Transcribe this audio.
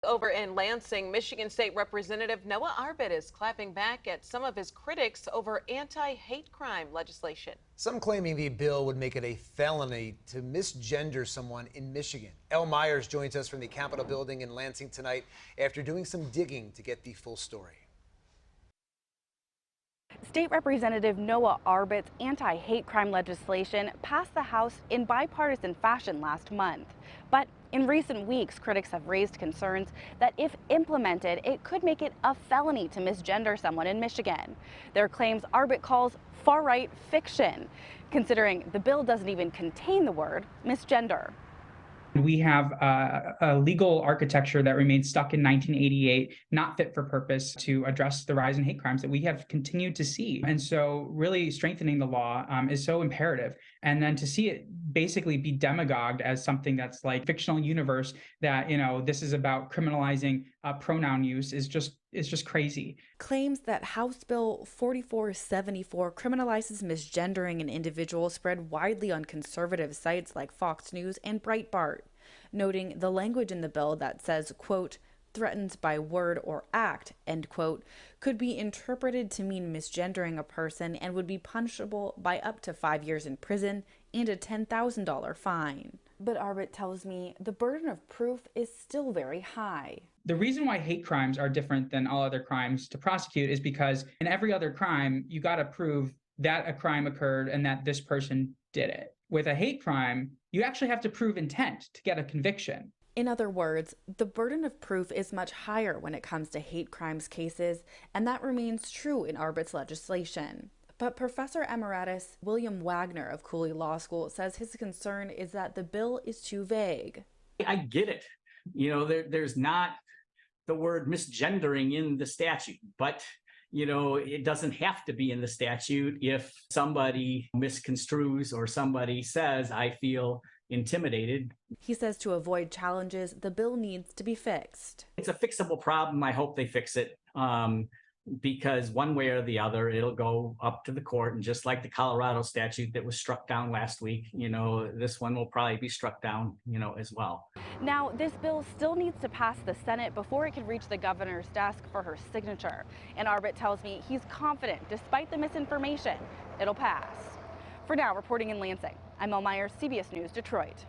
Over in Lansing, Michigan State Representative Noah Arbit is clapping back at some of his critics over anti-hate crime legislation. Some claiming the bill would make it a felony to misgender someone in Michigan. Elle Myers joins us from the Capitol building in Lansing tonight after doing some digging to get the full story. State Representative Noah Arbit's anti-hate crime legislation passed the House in bipartisan fashion last month. But in recent weeks, critics have raised concerns that if implemented, it could make it a felony to misgender someone in Michigan. Their claims Arbit calls far-right fiction, considering the bill doesn't even contain the word misgender. We have a legal architecture that remains stuck in 1988, not fit for purpose to address the rise in hate crimes that we have continued to see. And so really strengthening the law is so imperative. And then to see it basically be demagogued as something that's like fictional universe that, this is about criminalizing pronoun use is just crazy. Claims that House Bill 4474 criminalizes misgendering an individual spread widely on conservative sites like Fox News and Breitbart, noting the language in the bill that says, quote, threatens by word or act, end quote, could be interpreted to mean misgendering a person and would be punishable by up to 5 years in prison and a $10,000 fine. But Arbit tells me the burden of proof is still very high. The reason why hate crimes are different than all other crimes to prosecute is because in every other crime, you got to prove that a crime occurred and that this person did it. With a hate crime, you actually have to prove intent to get a conviction. In other words, the burden of proof is much higher when it comes to hate crimes cases, and that remains true in Arbit's legislation. But Professor Emeritus William Wagner of Cooley Law School says his concern is that the bill is too vague. I get it. There's not the word misgendering in the statute, but it doesn't have to be in the statute if somebody misconstrues or somebody says, I feel intimidated. He says to avoid challenges, the bill needs to be fixed. It's a fixable problem. I hope they fix it. Because one way or the other, it'll go up to the court. And just like the Colorado statute that was struck down last week, this one will probably be struck down, as well. Now, this bill still needs to pass the Senate before it can reach the governor's desk for her signature. And Arbit tells me he's confident, despite the misinformation, it'll pass. For now, reporting in Lansing, I'm Elle Myers, CBS News, Detroit.